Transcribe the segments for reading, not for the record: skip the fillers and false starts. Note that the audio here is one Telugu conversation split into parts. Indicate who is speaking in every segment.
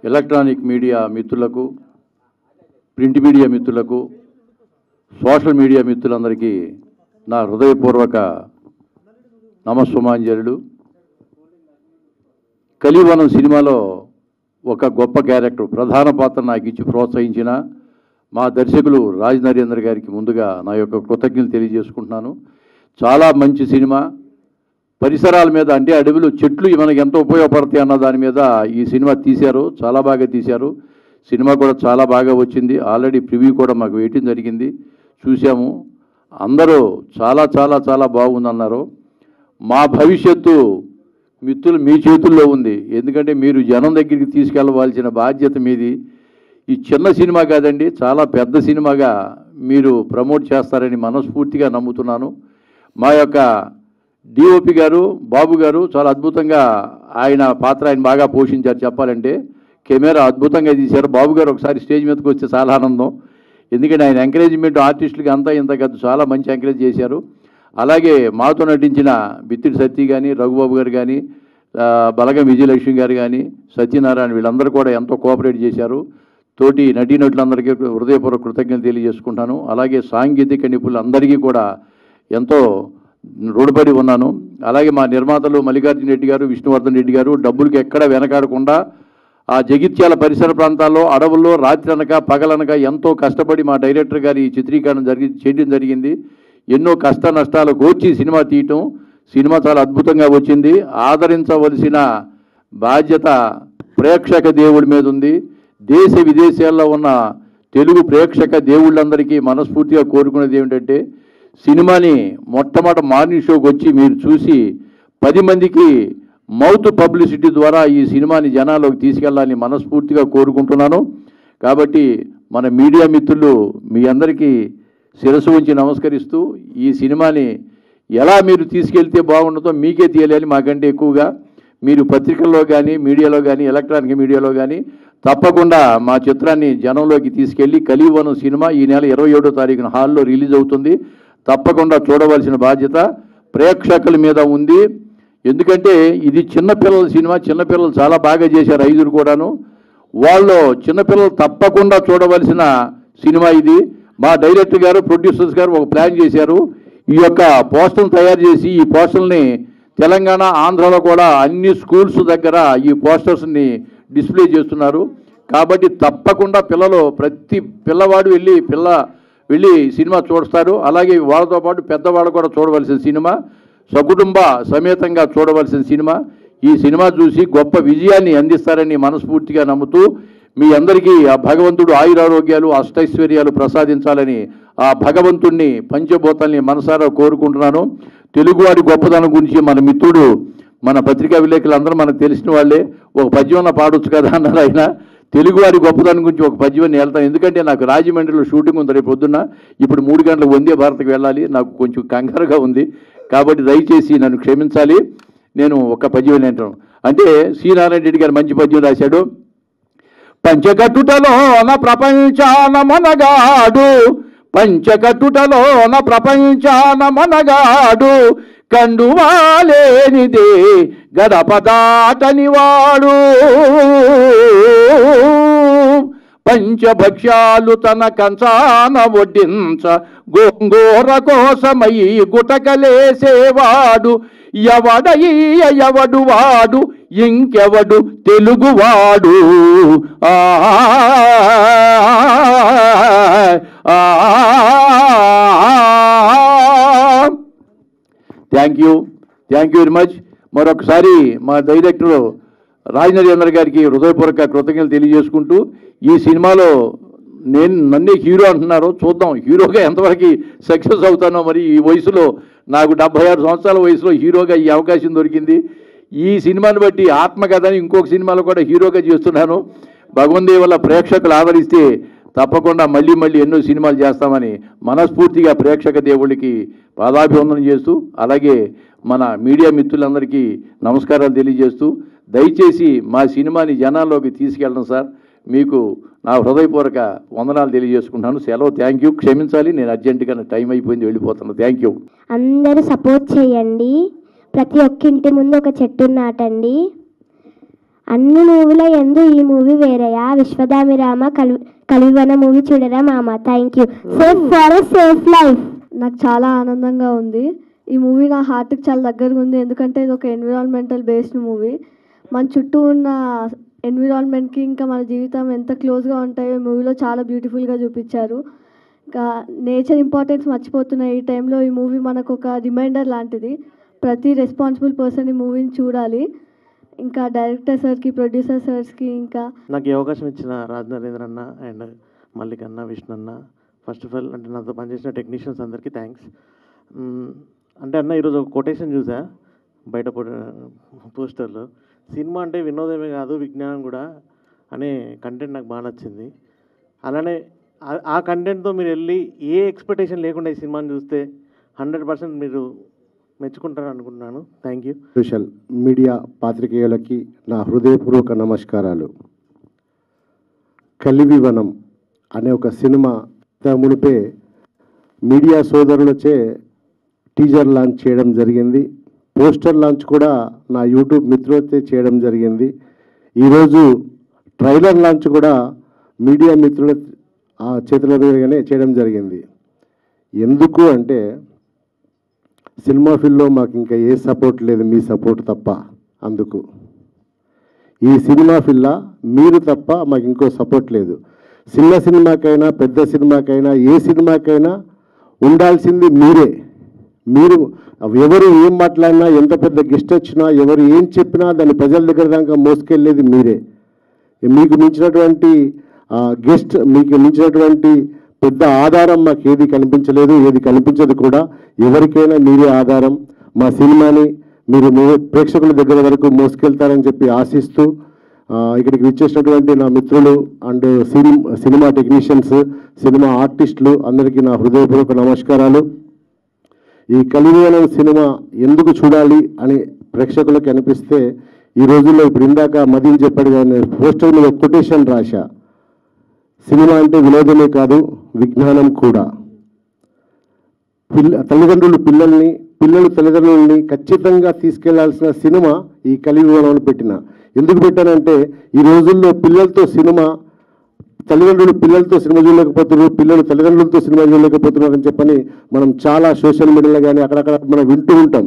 Speaker 1: ఎలక్ట్రానిక్ మీడియా మిత్రులకు, ప్రింట్ మీడియా మిత్రులకు, సోషల్ మీడియా మిత్రులందరికీ నా హృదయపూర్వక నమస్సుమాంజలుడు. కలివనం సినిమాలో ఒక గొప్ప క్యారెక్టర్, ప్రధాన పాత్ర నాకు ఇచ్చి ప్రోత్సహించిన మా దర్శకులు రాజ్ నరేంద్ర గారికి ముందుగా నా యొక్క కృతజ్ఞతలు తెలియజేసుకుంటున్నాను. చాలా మంచి సినిమా. పరిసరాల మీద, అంటే అడవిలో చెట్లు మనకు ఎంతో ఉపయోగపడతాయి అన్న దాని మీద ఈ సినిమా తీశారు. చాలా బాగా తీశారు. సినిమా కూడా చాలా బాగా వచ్చింది. ఆల్రెడీ ప్రివ్యూ కూడా మాకు వేయటం జరిగింది, చూసాము. అందరూ చాలా చాలా చాలా బాగుందన్నారు. మా భవిష్యత్తు మిత్రులు మీ చేతుల్లో ఉంది. ఎందుకంటే మీరు జనం దగ్గరికి తీసుకెళ్ళవలసిన బాధ్యత మీది. ఈ చిన్న సినిమా కాదండి, చాలా పెద్ద సినిమాగా మీరు ప్రమోట్ చేస్తారని మనస్ఫూర్తిగా నమ్ముతున్నాను. మా యొక్క డిఓపి గారు, బాబు గారు చాలా అద్భుతంగా ఆయన పాత్ర ఆయన బాగా పోషించారు. చెప్పాలంటే కెమెరా అద్భుతంగా తీశారు. బాబు గారు ఒకసారి స్టేజ్ మీదకి వస్తే చాలా ఆనందం. ఎందుకంటే ఆయన ఎంకరేజ్మెంట్ ఆర్టిస్టులకి అంతా ఇంత కాదు, చాలా మంచి ఎంకరేజ్ చేశారు. అలాగే మాతో నటించిన బిత్తిడి సత్తి కానీ, రఘుబాబు గారు కానీ, బలగం విజయలక్ష్మి గారు కానీ, సత్యనారాయణ, వీళ్ళందరూ కూడా ఎంతో కోఆపరేట్ చేశారు. తోటి నటీనటులందరికీ హృదయపూర్వక కృతజ్ఞతలు తెలియజేసుకుంటాను. అలాగే సాంకేతిక నిపుణులందరికీ కూడా ఎంతో రుణపడి ఉన్నాను. అలాగే మా నిర్మాతలు మల్లికార్జున రెడ్డి గారు, విష్ణువర్ధన్ రెడ్డి గారు డబ్బులకి ఎక్కడ వెనకాడకుండా ఆ జగిత్యాల పరిసర ప్రాంతాల్లో, అడవుల్లో రాత్రి అనక పగలనక ఎంతో కష్టపడి మా డైరెక్టర్ గారి చిత్రీకరణ చేయడం జరిగింది. ఎన్నో కష్ట నష్టాలు కోర్చి సినిమా తీయటం, సినిమా చాలా అద్భుతంగా వచ్చింది. ఆదరించవలసిన బాధ్యత ప్రేక్షక దేవుడి మీద ఉంది. దేశ విదేశాల్లో ఉన్న తెలుగు ప్రేక్షక దేవుళ్ళందరికీ మనస్ఫూర్తిగా కోరుకునేది ఏమిటంటే, సినిమాని మొట్టమొదటి మార్నింగ్ షోకి వచ్చి మీరు చూసి 10 మందికి మౌత్ పబ్లిసిటీ ద్వారా ఈ సినిమాని జనాల్లోకి తీసుకెళ్లాలని మనస్ఫూర్తిగా కోరుకుంటున్నాను. కాబట్టి మన మీడియా మిత్రులు మీ అందరికీ శిరస్సు ఉంచి నమస్కరిస్తూ, ఈ సినిమాని ఎలా మీరు తీసుకెళ్తే బాగుంటుందో మీకే తెలియాలి. మాకంటే ఎక్కువగా మీరు పత్రికల్లో కానీ, మీడియాలో కానీ, ఎలక్ట్రానిక్ మీడియాలో కానీ తప్పకుండా మా చిత్రాన్ని జనంలోకి తీసుకెళ్ళి, కలివనం సినిమా ఈ నెల 27వ తారీఖున హాల్లో రిలీజ్ అవుతుంది. తప్పకుండా చూడవలసిన బాధ్యత ప్రేక్షకుల మీద ఉంది. ఎందుకంటే ఇది చిన్నపిల్లల సినిమా. చిన్నపిల్లలు చాలా బాగా చేశారు, 5 కూడాను. వాళ్ళు చిన్నపిల్లలు తప్పకుండా చూడవలసిన సినిమా ఇది. మా డైరెక్టర్ గారు, ప్రొడ్యూసర్స్ గారు ఒక ప్లాన్ చేశారు. ఈ యొక్క పోస్టర్లు తయారు చేసి ఈ పోస్టర్ని తెలంగాణ, ఆంధ్రాలో కూడా అన్ని స్కూల్స్ దగ్గర ఈ పోస్టర్స్ని డిస్ప్లే చేస్తున్నారు. కాబట్టి తప్పకుండా పిల్లలు, ప్రతి పిల్లవాడు వెళ్ళి సినిమా చూస్తారు. అలాగే వాళ్ళతో పాటు పెద్దవాళ్ళు కూడా చూడవలసిన సినిమా, సకుటుంబ సమేతంగా చూడవలసిన సినిమా. ఈ సినిమా చూసి గొప్ప విజయాన్ని అందిస్తారని మనస్ఫూర్తిగా నమ్ముతూ, మీ అందరికీ ఆ భగవంతుడు ఆయురారోగ్యాలు, అష్టైశ్వర్యాలు ప్రసాదించాలని ఆ భగవంతుణ్ణి, పంచభూతాల్ని మనసారా కోరుకుంటున్నాను. తెలుగువాడి గొప్పదనం గురించి మన మిత్రుడు, మన పత్రికా విలేకరులందరూ మనకు తెలిసిన వాళ్ళే. ఒక పద్యం పాడొచ్చు కదా అన్నారు ఆయన. తెలుగువాడి గొప్పదనం గురించి ఒక పద్యాన్ని వెళ్తాను. ఎందుకంటే నాకు రాజమండ్రిలో షూటింగ్ ఉంది రేపు పొద్దున్న. ఇప్పుడు 3 గంటలకు వందే భారత్కి వెళ్ళాలి. నాకు కొంచెం కంగారుగా ఉంది. కాబట్టి దయచేసి నన్ను క్షమించాలి. నేను ఒక పద్యం ఏంటాను అంటే, సి నారాయణ రెడ్డి గారు మంచి పద్యం రాశాడు. పంచకట్టుటలోన ప్రపంచాన మనగాడు, పంచకట్టుటలోన ప్రపంచాన మనగాడు, కండువాలేనిదే గడపదాటని వాడు, పంచభక్ష్యాలు తన కంచాన వడ్డించ గోంగూర కోసమై గుటకలేసేవాడు, ఎవడు వాడు ఇంకెవడు తెలుగువాడు. Thank you very much. మరొకసారి మా డైరెక్టర్ రాజ్ నరేంద్ర గారికి హృదయపూర్వక కృతజ్ఞతలు తెలియజేసుకుంటూ, ఈ సినిమాలో నన్నే హీరో అంటున్నారు. చూద్దాం హీరోగా ఎంతవరకు సక్సెస్ అవుతానో. మరి ఈ వయసులో, నాకు 76 సంవత్సరాల వయసులో హీరోగా ఈ అవకాశం దొరికింది. ఈ సినిమాని బట్టి ఆత్మకథని ఇంకొక సినిమాలో కూడా హీరోగా చేస్తున్నాను. భగవంతుడి వల్ల ప్రేక్షకులు ఆదరిస్తే తప్పకుండా మళ్ళీ ఎన్నో సినిమాలు చేస్తామని మనస్ఫూర్తిగా ప్రేక్షక దేవుళ్ళకి పాదాభివందనం చేస్తూ, అలాగే మన మీడియా మిత్రులందరికీ నమస్కారాలు తెలియజేస్తూ, దయచేసి మా సినిమాని జనాల్లోకి తీసుకెళ్ళడం సార్. మీకు నా హృదయపూర్వక వందనాలు తెలియజేసుకుంటాను. సెలవు. Thank you. క్షమించాలి, నేను అర్జెంటుగా టైం అయిపోయింది, వెళ్ళిపోతున్నాను. Thank you.
Speaker 2: అందరూ సపోర్ట్ చేయండి. ప్రతి ఒక్క ఇంటి ముందు ఒక చెట్టు నాటండి. అన్ని మూవీల ఎందు ఈ మూవీ వేరేయా? విశ్వదామిరామ కలివన మూవీ చూడరా మామ. Thank you. Safe for safe life.
Speaker 3: నాకు చాలా ఆనందంగా ఉంది. ఈ మూవీ నా హార్ట్కి చాలా దగ్గరగా ఉంది, ఎందుకంటే ఇది ఒక ఎన్విరాన్మెంటల్ బేస్డ్ మూవీ. మన చుట్టూ ఉన్న ఎన్విరాన్మెంట్కి ఇంకా మన జీవితం ఎంత క్లోజ్గా ఉంటాయో ఈ మూవీలో చాలా బ్యూటిఫుల్గా చూపించారు. ఇంకా నేచర్ ఇంపార్టెన్స్ మర్చిపోతున్న ఈ టైంలో ఈ మూవీ మనకు ఒక రిమైండర్ లాంటిది. ప్రతి రెస్పాన్సిబుల్ పర్సన్ ఈ మూవీని చూడాలి. ఇంకా డైరెక్టర్ సార్కి, ప్రొడ్యూసర్ సార్స్కి, ఇంకా
Speaker 4: నాకు ఈ అవకాశం ఇచ్చిన రాజ్ నరేంద్ర అన్న అండ్ మల్లిక్ అన్న, విష్ణు అన్న, ఫస్ట్ ఆఫ్ ఆల్ అంటే నాతో పనిచేసిన టెక్నీషియన్స్ అందరికీ థ్యాంక్స్. అంటే అన్న ఈరోజు ఒక కొటేషన్ చూసా బయట పోస్టర్లో, సినిమా అంటే వినోదమే కాదు విజ్ఞానం కూడా అనే కంటెంట్ నాకు బాగా నచ్చింది. అలానే ఆ కంటెంట్తో మీరు వెళ్ళి ఏ ఎక్స్పెక్టేషన్ లేకుండా ఈ సినిమాని చూస్తే 100% మీరు మెచ్చుకుంటారని అనుకుంటున్నాను. Thank you.
Speaker 5: సోషల్ మీడియా పాత్రికేయులకి నా హృదయపూర్వక నమస్కారాలు. కలివివనం అనే ఒక సినిమా మునిపే మీడియా సోదరులచే టీజర్ లాంచ్ చేయడం జరిగింది. పోస్టర్ లాంచ్ కూడా నా యూట్యూబ్ మిత్రులతో చేయడం జరిగింది. ఈరోజు ట్రైలర్ లాంచ్ కూడా మీడియా మిత్రుల చేతుల మీదుగానే చేయడం జరిగింది. ఎందుకు అంటే సినిమా ఫీల్డ్లో మాకు ఇంకా ఏ సపోర్ట్ లేదు, మీ సపోర్ట్ తప్ప. అందుకు ఈ సినిమా ఫీల్డ్లో మీరు తప్ప మాకు ఇంకో సపోర్ట్ లేదు. చిన్న సినిమాకైనా పెద్ద సినిమాకైనా ఏ సినిమాకైనా ఉండాల్సింది మీరే. మీరు ఎవరు ఏం మాట్లాడినా, ఎంత పెద్ద గెస్ట్ వచ్చినా, ఎవరు ఏం చెప్పినా దాన్ని ప్రజల దగ్గర దాకా మోసుకెళ్ళేది మీరే. మీకు మించినటువంటి గెస్ట్, మీకు మించినటువంటి పెద్ద ఆధారం మాకు ఏది కనిపించలేదు, ఏది కనిపించదు కూడా. ఎవరికైనా మీరే ఆధారం. మా సినిమాని మీరు ప్రేక్షకుల దగ్గర వరకు మోసుకెళ్తారని చెప్పి ఆశిస్తూ ఇక్కడికి విచ్చేసినటువంటి నా మిత్రులు అండ్ సినిమా టెక్నీషియన్స్, సినిమా ఆర్టిస్టులు అందరికీ నా హృదయపూర్వక నమస్కారాలు. ఈ కలివివనం సినిమా ఎందుకు చూడాలి అని ప్రేక్షకులకు అనిపిస్తే, ఈ రోజుల్లో ఇప్పుడు ఇందాక మదీన్ చెప్పాడు కానీ పోస్టర్ మీద కొటేషన్ రాశా. సినిమా అంటే వినోదమే కాదు విజ్ఞానం కూడా. తల్లిదండ్రులు పిల్లల్ని, పిల్లలు తల్లిదండ్రులని ఖచ్చితంగా తీసుకెళ్లాల్సిన సినిమా ఈ కలివివనం పెట్టిన. ఎందుకు పెట్టానంటే ఈ రోజుల్లో పిల్లలతో సినిమా, తల్లిదండ్రులు పిల్లలతో సినిమా చూడలేకపోతున్నారు, పిల్లలు తల్లిదండ్రులతో సినిమా చూడలేకపోతున్నారని చెప్పని మనం చాలా సోషల్ మీడియాలో కానీ అక్కడక్కడ మనం వింటూ ఉంటాం.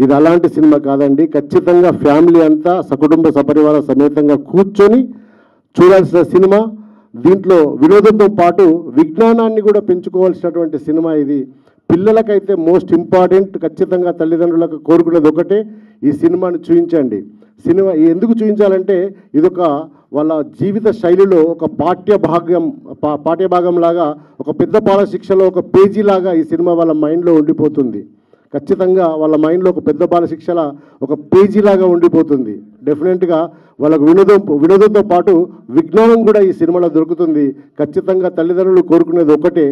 Speaker 5: ఇది అలాంటి సినిమా కాదండి. ఖచ్చితంగా ఫ్యామిలీ అంతా సకుటుంబ సపరివార సమేతంగా కూర్చొని చూడాల్సిన సినిమా. దీంట్లో వినోదంతో పాటు విజ్ఞానాన్ని కూడా పెంచుకోవాల్సినటువంటి సినిమా ఇది. పిల్లలకైతే మోస్ట్ ఇంపార్టెంట్. ఖచ్చితంగా తల్లిదండ్రులకు కోరుకునేది ఒకటే, ఈ సినిమాని చూపించండి. సినిమా ఎందుకు చూపించాలంటే ఇదొక వాళ్ళ జీవిత శైలిలో ఒక పాఠ్యభాగం లాగా, ఒక పెద్ద బాలశిక్షలో ఒక పేజీ లాగా ఈ సినిమా వాళ్ళ మైండ్లో ఉండిపోతుంది. ఖచ్చితంగా వాళ్ళ మైండ్లో ఒక పెద్ద బాలశిక్షల ఒక పేజీ లాగా ఉండిపోతుంది. డెఫినెట్గా వాళ్ళకు వినోదంతో పాటు విజ్ఞానం కూడా ఈ సినిమాలో దొరుకుతుంది. ఖచ్చితంగా తల్లిదండ్రులు కోరుకునేది ఒకటే,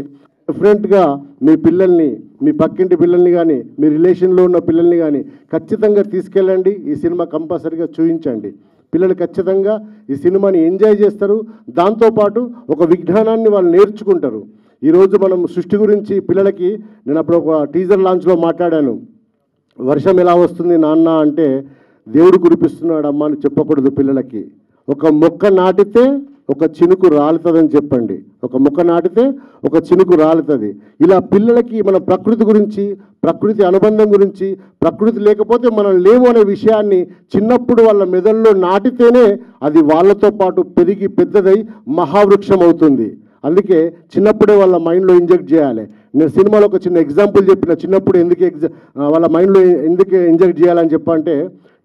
Speaker 5: డెఫినెట్గా మీ పిల్లల్ని, మీ పక్కింటి పిల్లల్ని కానీ, మీ రిలేషన్లో ఉన్న పిల్లల్ని కానీ ఖచ్చితంగా తీసుకెళ్ళండి. ఈ సినిమా కంపల్సరీగా చూపించండి. పిల్లలు ఖచ్చితంగా ఈ సినిమాని ఎంజాయ్ చేస్తారు. దాంతోపాటు ఒక విజ్ఞానాన్ని వాళ్ళు నేర్చుకుంటారు. ఈరోజు మనం సృష్టి గురించి పిల్లలకి, నేను అప్పుడు ఒక టీజర్ లాంచ్లో మాట్లాడాను. వర్షం ఎలా వస్తుంది నాన్న అంటే దేవుడు కురిపిస్తున్నాడు అమ్మ అని చెప్పకూడదు పిల్లలకి. ఒక మొక్క నాటితే ఒక చినుకు రాలుతుందని చెప్పండి. ఒక మొక్క నాటితే ఒక చినుకు రాలుతుంది. ఇలా పిల్లలకి మన ప్రకృతి గురించి, ప్రకృతి అనుబంధం గురించి, ప్రకృతి లేకపోతే మనం లేము అనే విషయాన్ని చిన్నప్పుడు వాళ్ళ మెదడులో నాటితేనే అది వాళ్ళతో పాటు పెరిగి పెద్దదై మహావృక్షం అవుతుంది. అందుకే చిన్నప్పుడే వాళ్ళ మైండ్లో ఇంజెక్ట్ చేయాలి. నేను సినిమాలో ఒక చిన్న ఎగ్జాంపుల్ చెప్పిన, చిన్నప్పుడు వాళ్ళ మైండ్లో ఎందుకు ఇంజెక్ట్ చేయాలని చెప్పంటే,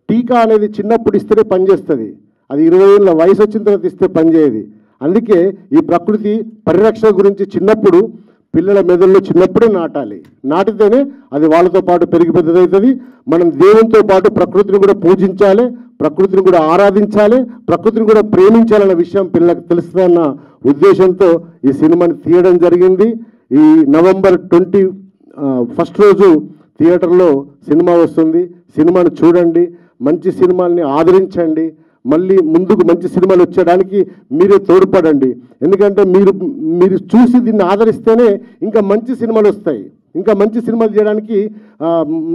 Speaker 5: టీకా అనేది చిన్నప్పుడు ఇస్తేనే పనిచేస్తుంది. అది 20 ఏళ్ళ వయసు వచ్చిన తర్వాత ఇస్తే పనిచేయదు. అందుకే ఈ ప్రకృతి పరిరక్షణ గురించి చిన్నప్పుడు పిల్లల మెదడులో చిన్నప్పుడే నాటాలి. నాటితేనే అది వాళ్ళతో పాటు పెరిగి పెద్దదవుతుంది. మనం దేవునితో పాటు ప్రకృతిని కూడా పూజించాలి, ప్రకృతిని కూడా ఆరాధించాలి, ప్రకృతిని కూడా ప్రేమించాలన్న విషయం పిల్లలకు తెలుస్తుందన్న ఉద్దేశంతో ఈ సినిమాని తీయడం జరిగింది. ఈ నవంబర్ 21 రోజు థియేటర్లో సినిమా వస్తుంది. సినిమాను చూడండి, మంచి సినిమాల్ని ఆదరించండి. మళ్ళీ ముందుకు మంచి సినిమాలు వచ్చేయడానికి మీరే తోడ్పడండి. ఎందుకంటే మీరు చూసి దీన్ని ఆదరిస్తేనే ఇంకా మంచి సినిమాలు వస్తాయి. ఇంకా మంచి సినిమాలు చేయడానికి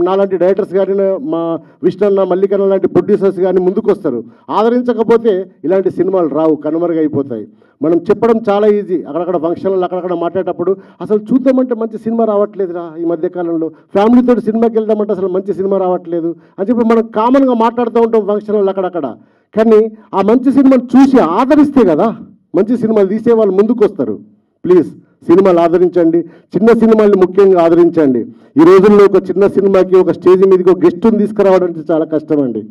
Speaker 5: నాలాంటి డైరెక్టర్స్ కానీ మా విష్ణన్న మల్లికన్న లాంటి ప్రొడ్యూసర్స్ కానీ ముందుకు వస్తారు. ఆదరించకపోతే ఇలాంటి సినిమాలు రావు, కనుమరుగైపోతాయి. మనం చెప్పడం చాలా ఈజీ, అక్కడక్కడ ఫంక్షన్లు అక్కడక్కడ మాట్లాడేటప్పుడు అసలు చూద్దామంటే మంచి సినిమా రావట్లేదురా ఈ మధ్యకాలంలో, ఫ్యామిలీతో సినిమాకి వెళ్దామంటే అసలు మంచి సినిమా రావట్లేదు అని చెప్పి మనం కామన్గా మాట్లాడుతూ ఉంటాం ఫంక్షన్లు అక్కడక్కడ. కానీ ఆ మంచి సినిమాను చూసి ఆదరిస్తే కదా మంచి సినిమాలు తీసే వాళ్ళు ముందుకు వస్తారు. ప్లీజ్ సినిమాలు ఆదరించండి, చిన్న సినిమాల్ని ముఖ్యంగా ఆదరించండి. ఈ రోజుల్లో ఒక చిన్న సినిమాకి ఒక స్టేజ్ మీదకి ఒక గెస్ట్ని తీసుకురావడం అంటే చాలా కష్టం అండి.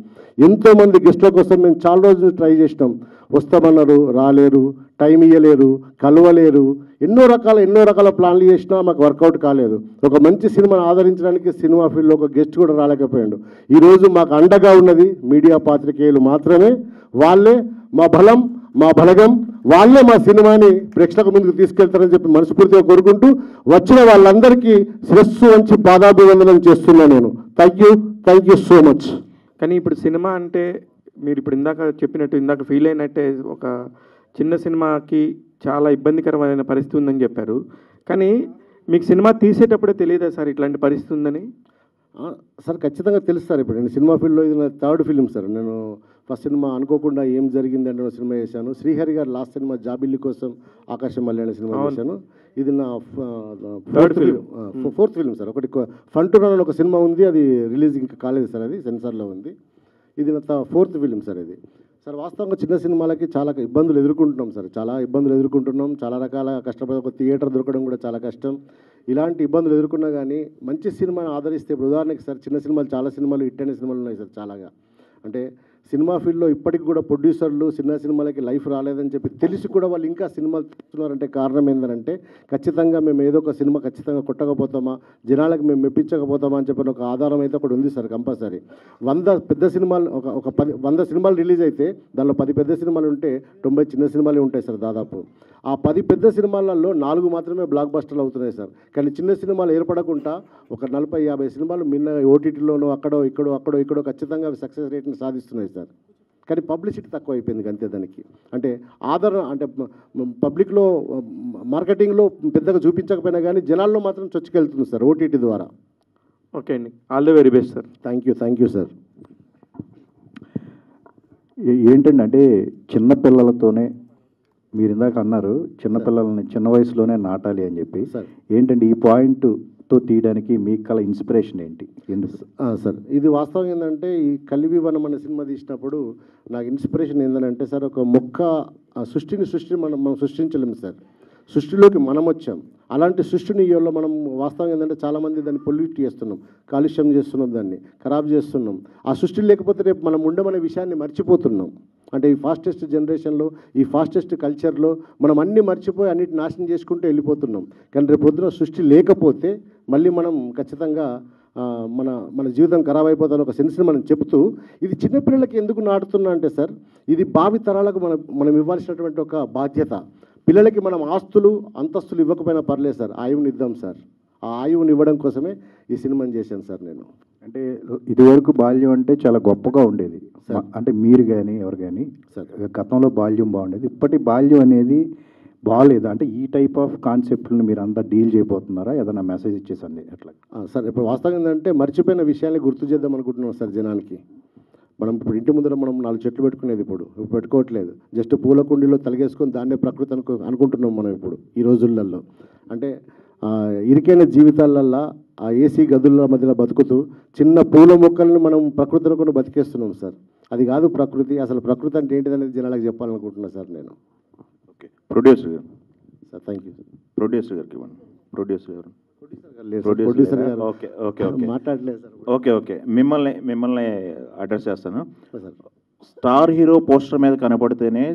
Speaker 5: ఎంతోమంది గెస్ట్ల కోసం మేము చాలా రోజులు ట్రై చేసినాం, వస్తామన్నారు, రాలేరు, టైం ఇవ్వలేరు, కలవలేరు, ఎన్నో రకాల ప్లాన్లు చేసినా మాకు వర్కౌట్ కాలేదు. ఒక మంచి సినిమాను ఆదరించడానికి సినిమా ఫీల్డ్లో ఒక గెస్ట్ కూడా రాలేకపోయాడు. ఈరోజు మాకు అండగా ఉన్నది మీడియా పాత్రికేయులు మాత్రమే. వాళ్ళే మా బలం, మా బలగం, వాళ్ళే మా సినిమాని ప్రేక్షకుల ముందుకు తీసుకెళ్తారని చెప్పి మనస్ఫూర్తిగా కోరుకుంటూ వచ్చిన వాళ్ళందరికీ శిరస్సు వంచి పాదాభివందనం చేస్తున్నా నేను. Thank you so much.
Speaker 6: కానీ ఇప్పుడు సినిమా అంటే మీరు ఇప్పుడు ఇందాక ఫీల్ అయినట్టే ఒక చిన్న సినిమాకి చాలా ఇబ్బందికరమైన పరిస్థితి ఉందని చెప్పారు. కానీ మీకు సినిమా తీసేటప్పుడే తెలియదా సార్ ఇట్లాంటి పరిస్థితి ఉందని?
Speaker 5: సార్ ఖచ్చితంగా తెలుసు సార్. ఇప్పుడు నేను సినిమా ఫీల్డ్లో ఇది నా థర్డ్ ఫిలిం సార్. నేను ఫస్ట్ సినిమా అనుకోకుండా ఏం జరిగింది అంటే సినిమా చేశాను. శ్రీహరి గారు లాస్ట్ సినిమా జాబిల్లి కోసం ఆకాశం మళ్ళీ అనే సినిమా చేశాను. ఇది నా ఫోర్త్ ఫిలిం సార్. ఒకటి ఫంటూర్ అని ఒక సినిమా ఉంది, అది రిలీజ్ ఇంకా కాలేదు సార్, అది సెన్సార్లో ఉంది. ఇది నా ఫోర్త్ ఫిలిం సార్. ఇది సార్ వాస్తవంగా చిన్న సినిమాలకి చాలా ఇబ్బందులు ఎదుర్కొంటున్నాం సార్, చాలా రకాల కష్టపడి ఒక థియేటర్ దొరకడం కూడా చాలా కష్టం. ఇలాంటి ఇబ్బందులు ఎదుర్కొన్నా కానీ మంచి సినిమాని ఆదరిస్తే, ఇప్పుడు ఉదాహరణకి సార్ చిన్న సినిమాలు చాలా సినిమాలు హిట్ అయిన సినిమాలు ఉన్నాయి సార్ చాలాగా. అంటే సినిమా ఫీల్డ్లో ఇప్పటికి కూడా ప్రొడ్యూసర్లు చిన్న సినిమాలకి లైఫ్ రాలేదని చెప్పి తెలిసి కూడా వాళ్ళు ఇంకా సినిమాలు తీస్తున్నారంటే కారణం ఏంటంటే ఖచ్చితంగా మేము ఏదో ఒక సినిమా ఖచ్చితంగా కొట్టకపోతామా, జనాలకు మేము మెప్పించకపోతామా అని చెప్పిన ఒక ఆధారం అయితే ఒకటి ఉంది సార్ కంపల్సరీ. 100 పెద్ద సినిమాలు ఒక 100 సినిమాలు రిలీజ్ అయితే దానిలో 10 పెద్ద సినిమాలు ఉంటే 90 చిన్న సినిమాలు ఉంటాయి సార్ దాదాపు. ఆ 10 పెద్ద సినిమాలలో 4 మాత్రమే బ్లాక్ బస్టర్లు అవుతున్నాయి సార్. కానీ చిన్న సినిమాలు ఏర్పడకుండా ఒక 40-50 సినిమాలు మిన్న ఓటీటీలోనో అక్కడో ఇక్కడో ఖచ్చితంగా అవి సక్సెస్ రేట్ని సాధిస్తున్నాయి సార్. కానీ పబ్లిసిటీ తక్కువ అయిపోయింది అంతే దానికి. అంటే ఆదరణ అంటే పబ్లిక్లో మార్కెటింగ్లో పెద్దగా చూపించకపోయినా కానీ జనాల్లో మాత్రం చొచ్చుకెళ్తుంది సార్ ఓటీటీ ద్వారా.
Speaker 6: ఓకే అండి, all the very best sir.
Speaker 5: Thank you sir.
Speaker 1: ఏంటంటే అంటే చిన్నపిల్లలతోనే మీరు ఇందాక అన్నారు, చిన్నపిల్లల్ని చిన్న వయసులోనే నాటాలి అని చెప్పి. ఏంటంటే ఈ పాయింట్తో తీయడానికి మీకు కల ఇన్స్పిరేషన్ ఏంటి, ఎందుకు
Speaker 5: సార్? ఇది వాస్తవం ఏంటంటే ఈ కలివివనం అనే సినిమా తీసినప్పుడు నాకు ఇన్స్పిరేషన్ ఏంటంటే సార్, ఒక మొక్క సృష్టిని మనం సృష్టించలేము సార్, సృష్టిలోకి మనం వచ్చాం. అలాంటి సృష్టిని ఇవ్వలో మనం వాస్తవం ఏంటంటే చాలామంది దాన్ని పొల్యూట్ చేస్తున్నాం, కాలుష్యం చేస్తున్నాం, దాన్ని ఖరాబ్ చేస్తున్నాం. ఆ సృష్టి లేకపోతే రేపు మనం ఉండమనే విషయాన్ని మర్చిపోతున్నాం. అంటే ఈ ఫాస్టెస్ట్ జనరేషన్లో, ఈ ఫాస్టెస్ట్ కల్చర్లో మనం అన్నీ మర్చిపోయి అన్నిటి నాశనం చేసుకుంటూ వెళ్ళిపోతున్నాం. కానీ రేపు పొద్దున సృష్టి లేకపోతే మళ్ళీ మనం ఖచ్చితంగా మన జీవితం ఖరాబ్ అయిపోతాను ఒక సెన్స్ని మనం చెబుతూ, ఇది చిన్నపిల్లలకి ఎందుకు నాటుతున్నా అంటే సార్, ఇది భావి తరాలకు మనం ఇవ్వాల్సినటువంటి ఒక బాధ్యత. పిల్లలకి మనం ఆస్తులు అంతస్తులు ఇవ్వకపోయినా పర్లేదు సార్, ఆయువుని ఇద్దాం సార్. ఆ ఆయువుని ఇవ్వడం కోసమే ఈ సినిమాని చేశాను సార్ నేను.
Speaker 1: అంటే ఇదివరకు బాల్యం అంటే చాలా గొప్పగా ఉండేది. అంటే మీరు కానీ ఎవరు కానీ గతంలో బాల్యం బాగుండేది, ఇప్పటి బాల్యం అనేది బాగాలేదు. అంటే ఈ టైప్ ఆఫ్ కాన్సెప్ట్ని మీరు అంతా డీల్ చేయబోతున్నారా? ఏదైనా మెసేజ్ ఇచ్చేసండి ఎట్లా
Speaker 5: సార్? ఇప్పుడు వాస్తవం ఏంటంటే మర్చిపోయిన విషయాన్ని గుర్తు చేద్దాం అనుకుంటున్నాం సార్ జనానికి. మనం ఇప్పుడు ఇంటి ముందర మనం 4 చెట్లు పెట్టుకునేది ఇప్పుడు పెట్టుకోవట్లేదు. జస్ట్ పూల కుండీలో తలగేసుకొని దాన్నే ప్రకృతి అనుకుంటున్నాం మనం ఇప్పుడు ఈ రోజులలో. అంటే ఇరికైన జీవితాలల్లో ఆ ఏసీ గదుల మధ్యలో బతుకుతూ చిన్న పూల మొక్కల్ని మనం ప్రకృతి అనుకుని బతికేస్తున్నాం సార్. అది కాదు ప్రకృతి. అసలు ప్రకృతి అంటే ఏంటిదనేది జనాలకు చెప్పాలనుకుంటున్నాను సార్ నేను.
Speaker 1: ఓకే, ప్రొడ్యూసర్ గారు
Speaker 5: సార్. Thank you.
Speaker 1: ప్రొడ్యూసర్ గారికి ఇవ్వండి. ప్రొడ్యూసర్ గారు
Speaker 5: మాట్లాడలేదు సార్.
Speaker 7: ఓకే, మిమ్మల్ని అడ్రస్ చేస్తాను. స్టార్ హీరో పోస్టర్ మీద కనపడితేనే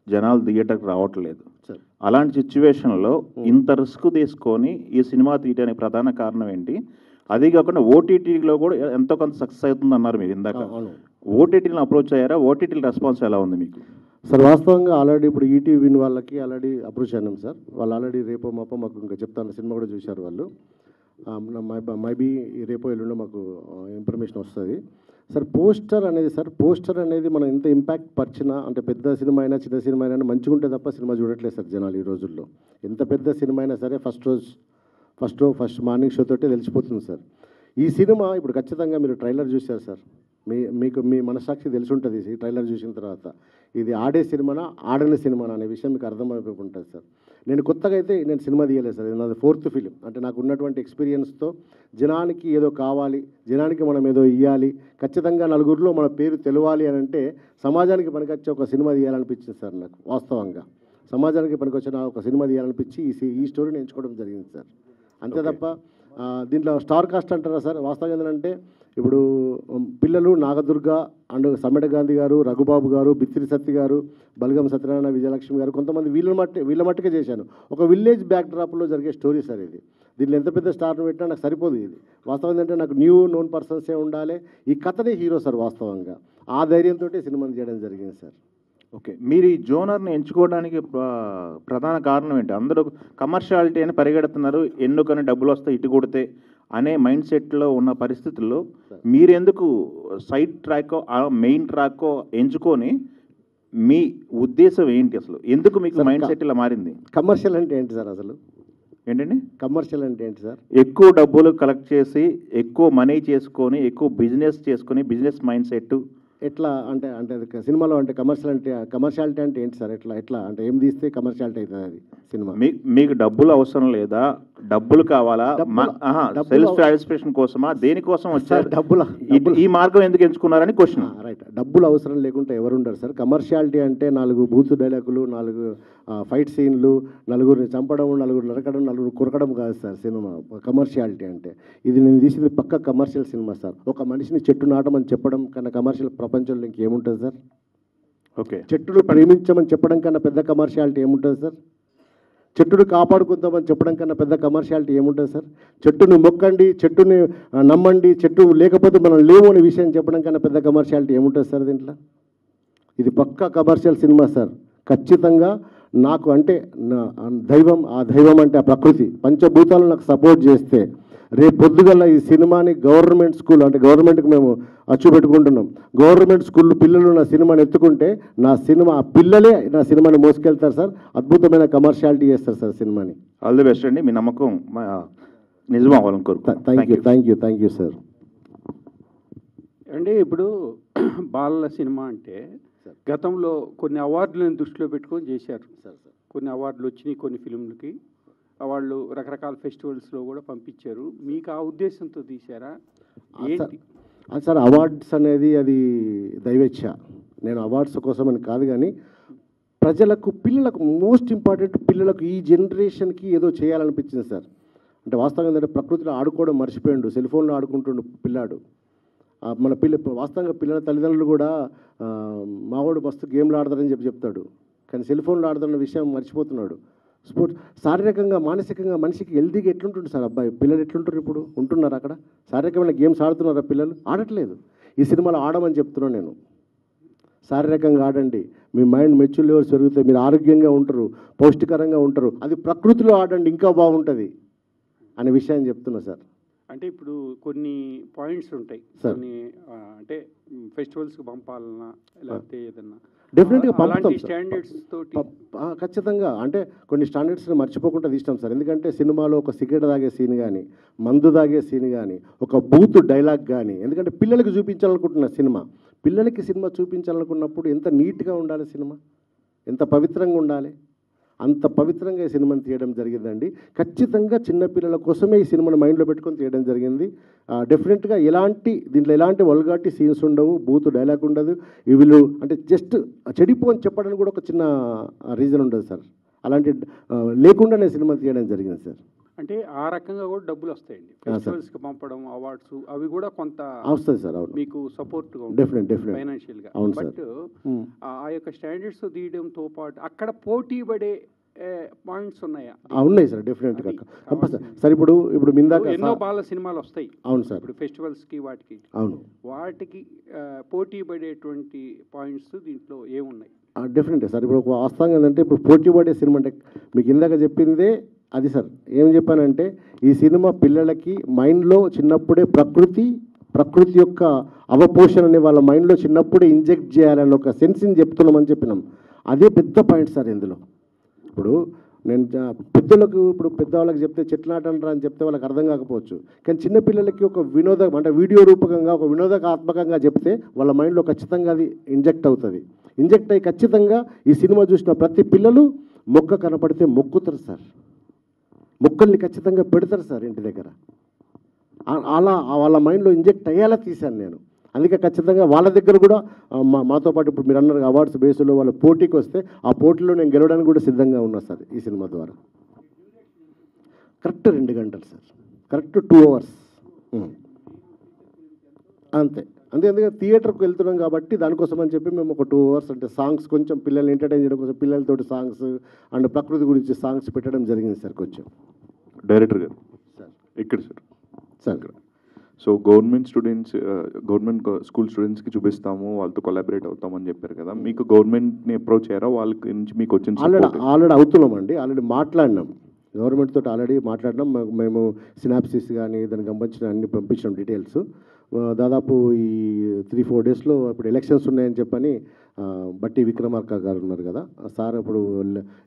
Speaker 7: జనాలు థియేటర్కి రావట్లేదు. అలాంటి సిచ్యువేషన్లో ఇంత రిస్క్ తీసుకొని ఈ సినిమా తీయడానికి ప్రధాన కారణం ఏంటి? అదే కాకుండా ఓటీటీలో కూడా ఎంతో కొంత సక్సెస్ అవుతుంది అన్నారు మీరు ఇందాక. ఓటీటీని అప్రోచ్ అయ్యారా? ఓటీటీ రెస్పాన్స్ ఎలా ఉంది మీకు?
Speaker 5: సార్ వాస్తవంగా ఆల్రెడీ ఇప్పుడు ఈటీవీ వాళ్ళకి ఆల్రెడీ అప్రోచ్ అయినాం సార్. వాళ్ళు ఆల్రెడీ రేపో మాపో మాకు ఇంకా చెప్తాను, సినిమా కూడా చూశారు వాళ్ళు. మైబీ రేపో ఎల్లుండో మాకు ఇన్ఫర్మేషన్ వస్తుంది సార్. పోస్టర్ అనేది మనం ఎంత ఇంపాక్ట్ పరిచినా, అంటే పెద్ద సినిమా అయినా చిన్న సినిమా అయినా మంచిగా ఉంటే తప్ప సినిమా చూడట్లేదు సార్ జనాలు ఈ రోజుల్లో. ఎంత పెద్ద సినిమా అయినా సరే ఫస్ట్ రోజు ఫస్ట్ మార్నింగ్ షో తోటే తెలిసిపోతుంది సార్. ఈ సినిమా ఇప్పుడు ఖచ్చితంగా మీరు ట్రైలర్ చూశారు సార్, మీకు మీ మనసాక్షి తెలిసి ఉంటుంది ఈ ట్రైలర్ చూసిన తర్వాత. ఇది ఆడే సినిమానా ఆడని సినిమానా అనే విషయం మీకు అర్థమైపోయి ఉంటుంది సార్. నేను కొత్తగా అయితే నేను సినిమా తీయలేదు సార్, ఇది నాది 4th ఫిలిం. అంటే నాకు ఉన్నటువంటి ఎక్స్పీరియన్స్తో జనానికి ఏదో కావాలి, జనానికి మనం ఏదో ఇవ్వాలి, ఖచ్చితంగా నలుగురిలో మన పేరు తెలవాలి అని అంటే సమాజానికి పనికొచ్చే ఒక సినిమా తీయాలనిపించింది సార్ నాకు. వాస్తవంగా సమాజానికి పనికొచ్చిన ఒక సినిమా తీయాలనిపించి ఈ స్టోరీని ఎంచుకోవడం జరిగింది సార్. అంతే తప్ప దీంట్లో స్టార్ కాస్ట్ అంటారా సార్, వాస్తవం ఏంటంటే ఇప్పుడు పిల్లలు నాగదుర్గ అండ్ సమ్మెట గాంధీ గారు, రఘుబాబు గారు, బిత్తిరి సత్తి గారు, బల్గం సత్యనారాయణ, విజయలక్ష్మి గారు, కొంతమంది వీళ్ళ మట్టుకే చేశాను. ఒక విలేజ్ బ్యాక్ డ్రాప్లో జరిగే స్టోరీ సార్ ఇది. దీనిలో ఎంత పెద్ద స్టార్ను పెట్టినా నాకు సరిపోదు. ఇది వాస్తవం ఏంటంటే నాకు న్యూ నోన్ పర్సన్సే ఉండాలి, ఈ కథనే హీరో సార్. వాస్తవంగా ఆ ధైర్యంతో సినిమాని చేయడం జరిగింది సార్.
Speaker 7: ఓకే, మీరు ఈ జోనర్ని ఎంచుకోవడానికి ప్రధాన కారణం ఏంటి? అందరూ కమర్షియాలిటీ అని పరిగెడుతున్నారు, ఎందుకని డబ్బులు వస్తాయి ఇటు కొడితే అనే మైండ్ సెట్లో ఉన్న పరిస్థితుల్లో మీరెందుకు సైడ్ ట్రాకో మెయిన్ ట్రాకో ఎంచుకొని మీ ఉద్దేశం ఏంటి అసలు? ఎందుకు మీకు మైండ్ సెట్ ఇలా మారింది?
Speaker 5: కమర్షియల్ అంటే ఏంటి సార్ అసలు?
Speaker 7: ఏంటండి
Speaker 5: కమర్షియల్ అంటే ఏంటి సార్?
Speaker 7: ఎక్కువ డబ్బులు కలెక్ట్ చేసి ఎక్కువ మనీ చేసుకొని ఎక్కువ బిజినెస్ చేసుకొని బిజినెస్ మైండ్ సెట్
Speaker 5: ఎట్లా అంటే అంటే సినిమాలో అంటే కమర్షియాలిటీ అంటే ఏంటి సార్? ఎట్లా అంటే ఏం తీస్తే కమర్షియాలిటీ అవుతుంది అది సినిమా?
Speaker 7: మీకు డబ్బులు అవసరం లేదా, డబ్బులు కావాలా, సెల్ఫ్ సాటిస్ఫాక్షన్ కోసమా, దేనికోసం వచ్చారు? ఈ మార్గం ఎందుకు ఎంచుకున్నారని క్వశ్చన్.
Speaker 5: రైట్, డబ్బులు అవసరం లేకుంటే ఎవరు ఉండరు సార్. కమర్షియాలిటీ అంటే 4 బూతు డైలాగులు, 4 ఫైట్ సీన్లు, నలుగురిని చంపడం, నలుగురు నరకడం, నలుగురు కొరకడం కాదు సార్ సినిమా కమర్షియాలిటీ అంటే. ఇది నేను తీసింది పక్క కమర్షియల్ సినిమా సార్. ఒక మనిషిని చెట్టు నాటమని చెప్పడం కన్నా కమర్షియల్ ప్రపంచంలో ఇంకేముంటుంది సార్?
Speaker 7: ఓకే,
Speaker 5: చెట్టును ప్రేమించమని చెప్పడం కన్నా పెద్ద కమర్షియాలిటీ ఏముంటుంది సార్? చెట్టును కాపాడుకుందామని చెప్పడం కన్నా పెద్ద కమర్షియాలిటీ ఏముంటుంది సార్? చెట్టును మొక్కండి, చెట్టుని నమ్మండి, చెట్టు లేకపోతే మనం లేవు అనే విషయం చెప్పడం కన్నా పెద్ద కమర్షియాలిటీ ఏముంటుంది సార్ దీంట్లో? ఇది పక్కా కమర్షియల్ సినిమా సార్. ఖచ్చితంగా నాకు అంటే దైవం, ఆ దైవం అంటే ఆ ప్రకృతి, పంచభూతాలు నాకు సపోర్ట్ చేస్తే రేపు పొద్దుగల ఈ సినిమాని గవర్నమెంట్ స్కూల్ అంటే గవర్నమెంట్కి మేము అచ్చు పెట్టుకుంటున్నాం. గవర్నమెంట్ స్కూల్ పిల్లలు నా సినిమాని ఎత్తుకుంటే నా సినిమా ఆ పిల్లలే నా సినిమాని మోసుకెళ్తారు సార్. అద్భుతమైన కమర్షియాలిటీ చేస్తారు సార్ సినిమాని.
Speaker 7: ఆల్ ది బెస్ట్ అండి. మీ నమ్మకం నిజం అవ్వాలని కోరుకుంటున్నాను.
Speaker 5: Thank you sir.
Speaker 8: అంటే ఇప్పుడు బాలల సినిమా అంటే గతంలో కొన్ని అవార్డులను దృష్టిలో పెట్టుకొని చేశారు. కొన్ని అవార్డులు వచ్చినాయి కొన్ని ఫిల్మ్లకి, వాళ్ళు రకరకాల ఫెస్టివల్స్లో కూడా పంపించారు. మీకు ఆ ఉద్దేశంతో తీశారా ఏంటి
Speaker 5: సార్? అవార్డ్స్ అనేది అది దైవేచ్ఛ. నేను అవార్డ్స్ కోసం అని కాదు, కానీ ప్రజలకు, పిల్లలకు, మోస్ట్ ఇంపార్టెంట్ పిల్లలకు ఈ జనరేషన్కి ఏదో చేయాలనిపించింది సార్. అంటే వాస్తవంగా ఏంటంటే ప్రకృతిలో ఆడుకోవడం మర్చిపోయిండు, సెల్ ఫోన్లో ఆడుకుంటుండు పిల్లాడు. మన వాస్తవంగా పిల్లల తల్లిదండ్రులు కూడా మావాడు మస్తు గేమ్లు ఆడతారని చెప్తాడు, కానీ సెల్ ఫోన్లో ఆడుతున్న విషయం మర్చిపోతున్నాడు. స్పోర్ట్స్ శారీరకంగా మానసికంగా మనిషికి హెల్తీగా ఎట్లుంటుంది సార్? అబ్బాయి పిల్లలు ఎట్లుంటారు ఇప్పుడు? ఉంటున్నారు అక్కడ? శారీరకమైన గేమ్స్ ఆడుతున్నారా పిల్లలు? ఆడట్లేదు. ఈ సినిమాలో ఆడమని చెప్తున్నాను నేను. శారీరకంగా ఆడండి, మీ మైండ్ మెచ్యూర్ లెవెల్స్ పెరుగుతాయి, మీరు ఆరోగ్యంగా ఉంటారు, పౌష్టికరంగా ఉంటారు. అది ప్రకృతిలో ఆడండి, ఇంకా బాగుంటుంది అనే విషయాన్ని చెప్తున్నా సార్.
Speaker 8: అంటే ఇప్పుడు కొన్ని పాయింట్స్ ఉంటాయి, కొన్ని అంటే ఫెస్టివల్స్కి పంపాలన్నా లేకపోతే ఏదన్నా
Speaker 5: డెఫినెట్గా పంపుతాం
Speaker 8: స్టాండర్డ్స్ తోటి
Speaker 5: ఖచ్చితంగా. అంటే కొన్ని స్టాండర్డ్స్ని మర్చిపోకుండా తీస్తాం సార్. ఎందుకంటే సినిమాలో ఒక సిగరెట్ తాగే సీన్ కానీ, మందు తాగే సీన్ కానీ, ఒక బూత్ డైలాగ్ కానీ, ఎందుకంటే పిల్లలకి చూపించాలనుకుంటున్న సినిమా, పిల్లలకి సినిమా చూపించాలనుకున్నప్పుడు ఎంత నీట్గా ఉండాలి సినిమా, ఎంత పవిత్రంగా ఉండాలి, అంత పవిత్రంగా ఈ సినిమాని తీయడం జరిగిందండి. ఖచ్చితంగా చిన్నపిల్లల కోసమే ఈ సినిమాని మైండ్లో పెట్టుకొని తీయడం జరిగింది. డెఫినెట్గా దీంట్లో ఎలాంటి వల్గాటి సీన్స్ ఉండవు, బూత్ డైలాగ్ ఉండదు. వీళ్ళు అంటే జస్ట్ చెడిపో అని చెప్పడానికి కూడా ఒక చిన్న రీజన్ ఉండదు సార్. అలాంటి లేకుండానే సినిమా తీయడం జరిగింది సార్.
Speaker 8: అంటే ఆ రకంగా కూడా డబ్బులు వస్తాయండి, ఫెస్టివల్స్కి పంపడం, అవార్డ్స్ అవి కూడా కొంత
Speaker 5: వస్తుంది సార్. అవును,
Speaker 8: మీకు సపోర్ట్గా
Speaker 5: డెఫినెట్
Speaker 8: ఫైనాన్షియల్గా.
Speaker 5: అవును
Speaker 8: బట్ ఆ యొక్క స్టాండర్డ్స్ తీయడంతో పాటు అక్కడ పోటీ పడే పాయింట్స్ ఉన్నాయా?
Speaker 5: ఉన్నాయి సార్, డెఫినెట్గా కంపల్సరీ సార్. ఇప్పుడు మిందాక
Speaker 8: ఎన్నో బాల సినిమాలు వస్తాయి.
Speaker 5: అవును సార్.
Speaker 8: ఇప్పుడు ఫెస్టివల్స్కి వాటికి వాటికి పోటీ పడేటువంటి పాయింట్స్ దీంట్లో ఏమున్నాయి?
Speaker 5: డెఫినెట్గా సార్. ఇప్పుడు వాస్తవంగా ఏంటంటే ఇప్పుడు పోటీ పడే సినిమా అంటే మీకు ఇందాక చెప్పిందే అది సార్. ఏం చెప్పానంటే ఈ సినిమా పిల్లలకి మైండ్లో చిన్నప్పుడే ప్రకృతి యొక్క అవపోషణని వాళ్ళ మైండ్లో చిన్నప్పుడే ఇంజెక్ట్ చేయాలని ఒక సెన్స్ని చెప్తున్నామని చెప్పినాం. అదే పెద్ద పాయింట్ సార్ ఇందులో. ఇప్పుడు నేను పెద్దలకు ఇప్పుడు పెద్దవాళ్ళకి చెప్తే చెట్లు నాటంటారా అని చెప్తే వాళ్ళకి అర్థం కాకపోవచ్చు, కానీ చిన్నపిల్లలకి ఒక అంటే వీడియో రూపకంగా ఒక వినోదాత్మకంగా చెప్తే వాళ్ళ మైండ్లో ఖచ్చితంగా అది ఇంజెక్ట్ అవుతుంది. ఇంజెక్ట్ అయ్యి ఖచ్చితంగా ఈ సినిమా చూసిన ప్రతి పిల్లలు మొక్క కనపడితే మొక్కుతారు సార్, మొక్కల్ని ఖచ్చితంగా పెడతారు సార్ ఇంటి దగ్గర. అలా వాళ్ళ మైండ్లో ఇంజెక్ట్ అయ్యేలా తీశాను నేను. అందుకే ఖచ్చితంగా వాళ్ళ దగ్గర కూడా మాతో పాటు ఇప్పుడు మీరు అన్నారు అవార్డ్స్ బేస్లో వాళ్ళ పోటీకి వస్తే ఆ పోటీలో నేను గెలవడానికి కూడా సిద్ధంగా ఉన్నా సార్ ఈ సినిమా ద్వారా. కరెక్ట్ 2 గంటలు సార్, కరెక్ట్ 2 hours అంతే. అందుకే థియేటర్కి వెళ్తున్నాం కాబట్టి దానికోసం అని చెప్పి మేము ఒక 2 hours అంటే సాంగ్స్ కొంచెం పిల్లల్ని ఎంటర్టైన్ చేయడం కోసం పిల్లలతోటి సాంగ్స్ అండ్ ప్రకృతి గురించి సాంగ్స్ పెట్టడం జరిగింది సార్. కొంచెం
Speaker 9: డైరెక్టర్ గారు
Speaker 5: సార్
Speaker 9: ఇక్కడ
Speaker 5: సార్
Speaker 9: ఇక్కడ సో గవర్నమెంట్ స్కూల్ స్టూడెంట్స్కి చూపిస్తాము, వాళ్ళతో కొలాబరేట్ అవుతామని చెప్పారు కదా, మీకు గవర్నమెంట్ని అప్రోచ్ అయ్యారా? వాళ్ళ నుంచి మీకు వచ్చిన
Speaker 5: ఆల్రెడీ అవుతున్నామండి, ఆల్రెడీ మాట్లాడినాం గవర్నమెంట్ తోటి, ఆల్రెడీ మాట్లాడినాం. మేము సినాప్సిస్ కానీ దానికి సంబంధించిన అన్ని పంపించినాం డీటెయిల్స్. దాదాపు ఈ 3-4 daysలో ఇప్పుడు ఎలక్షన్స్ ఉన్నాయని చెప్పని బట్టి విక్రమార్క గారు ఉన్నారు కదా సార్, ఇప్పుడు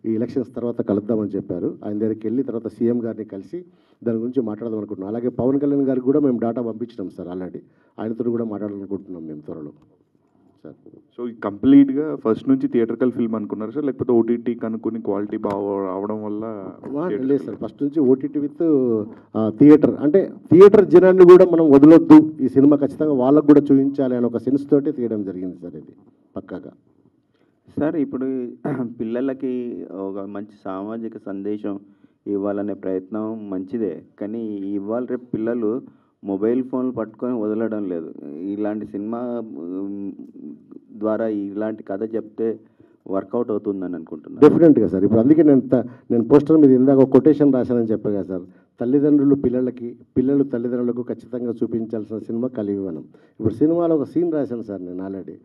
Speaker 5: ఈ ఎలక్షన్స్ తర్వాత కలుద్దామని చెప్పారు. ఆయన దగ్గరికి వెళ్ళి తర్వాత సీఎం గారిని కలిసి దాని గురించి మాట్లాడదాం అనుకుంటున్నాం. అలాగే పవన్ కళ్యాణ్ గారికి కూడా మేము డేటా పంపించినాం సార్ ఆల్రెడీ, ఆయనతో కూడా మాట్లాడాలనుకుంటున్నాం మేము త్వరలో సార్.
Speaker 9: సో కంప్లీట్గా ఫస్ట్ నుంచి థియేటర్కల్ ఫిల్మ్ అనుకున్నారు సార్, లేకపోతే ఓటీటీ కనుక్కుని క్వాలిటీ బాగా అవడం వల్ల?
Speaker 5: లేదు సార్, ఫస్ట్ నుంచి ఓటీటీ విత్ థియేటర్. అంటే థియేటర్ జనాన్ని కూడా మనం వదలొద్దు, ఈ సినిమా ఖచ్చితంగా వాళ్ళకు కూడా చూపించాలి అని ఒక సెన్స్ తోటి తీయడం జరిగింది సార్ ఇది పక్కాగా.
Speaker 10: సార్ ఇప్పుడు పిల్లలకి ఒక మంచి సామాజిక సందేశం ఇవ్వాలనే ప్రయత్నం మంచిదే, కానీ ఇవాళ రేపు పిల్లలు మొబైల్ ఫోన్లు పట్టుకొని వదలడం లేదు. ఇలాంటి సినిమా ద్వారా ఇలాంటి కథ చెప్తే వర్కౌట్ అవుతుందని అనుకుంటున్నాను.
Speaker 5: డెఫినెట్గా సార్. ఇప్పుడు అందుకే నేను పోస్టర్ మీద ఇందాక ఒక కొటేషన్ రాశానని చెప్పా కదా సార్, తల్లిదండ్రులు పిల్లలకి, పిల్లలు తల్లిదండ్రులకు ఖచ్చితంగా చూపించాల్సిన సినిమా కలివివనం. ఇప్పుడు సినిమాలో ఒక సీన్ రాశాను సార్ నేను ఆల్రెడీ.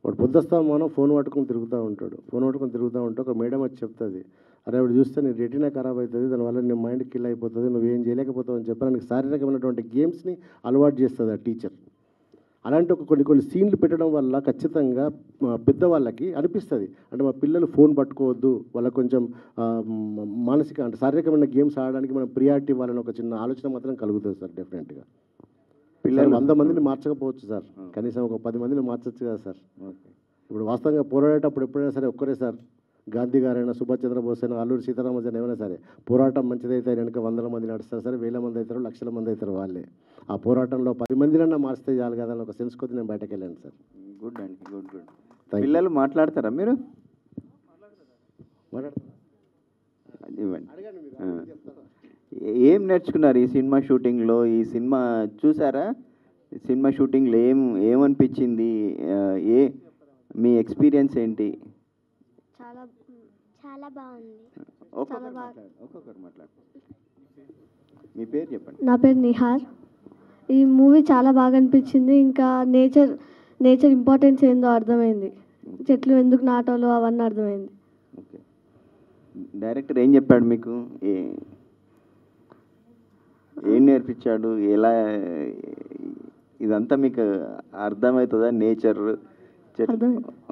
Speaker 5: వాడు పొద్దుస్తాం మనం ఫోన్ పట్టుకొని తిరుగుతూ ఉంటాడు, ఫోన్ పట్టుకొని తిరుగుతూ ఉంటే ఒక మేడం వచ్చి చెప్తుంది, అరే వాడు చూస్తే నీ రెటీనా ఖరాబ్ అవుతుంది, దానివల్ల నీ మైండ్ కిల్ అయిపోతుంది, నువ్వేం చేయలేకపోతావు అని చెప్పి నాకు శారీరకమైనటువంటి గేమ్స్ని అలవాటు చేస్తుంది ఆ టీచర్. అలాంటి ఒక కొన్ని సీన్లు పెట్టడం వల్ల ఖచ్చితంగా పెద్దవాళ్ళకి అనిపిస్తుంది, అంటే మా పిల్లలు ఫోన్ పట్టుకోవద్దు, వాళ్ళకి కొంచెం మానసిక అంటే శారీరకమైన గేమ్స్ ఆడడానికి మనం ప్రియారిటీ ఇవ్వాలని ఒక చిన్న ఆలోచన మాత్రం కలుగుతుంది సార్. డెఫినెట్గా పిల్లలు 100 మందిని మార్చకపోవచ్చు సార్, కనీసం ఒక 10 మందిని మార్చచ్చు కదా సార్. ఇప్పుడు వాస్తవంగా పోరాడేటప్పుడు ఎప్పుడైనా సరే ఒక్కరే సార్, గాంధీ గారైనా, సుభాష్ చంద్రబోస్ అయినా, అల్లూరి సీతారామరాజు అయినా సరే, పోరాటం మంచిదైతే వెనక 100 మంది నడుస్తారు సరే, 1000 మంది అవుతారు, 1,00,000 మంది అవుతారు వాళ్ళే. ఆ పోరాటంలో 10 మందినన్నా మార్చితే చాలు కదా అని ఒక సెన్స్ కొద్ది నేను బయటకు వెళ్ళాను సార్.
Speaker 10: గుడ్ అండి, గుడ్. పిల్లలు మాట్లాడతారా మీరు? ఇవ్వండి. ఏం నేర్చుకున్నారు ఈ సినిమా షూటింగ్లో? ఈ సినిమా చూసారా? సినిమా షూటింగ్లో ఏమనిపించింది? మీ ఎక్స్పీరియన్స్ ఏంటి?
Speaker 2: చాలా బాగుంది.
Speaker 10: ఒక్కొక్కరు మాట్లాడు. మీ పేరు చెప్పండి.
Speaker 3: నా పేరు నిహార్. ఈ మూవీ చాలా బాగా అనిపించింది. ఇంకా నేచర్ ఇంపార్టెన్స్ ఏందో అర్థమైంది, చెట్లు ఎందుకు నాటాలో అవన్నీ అర్థమైంది.
Speaker 10: ఓకే, డైరెక్టర్ ఏం చెప్పాడు మీకు? ఏం నేర్పించాడు? ఎలా ఇదంతా మీకు అర్థమవుతుందా? నేచర్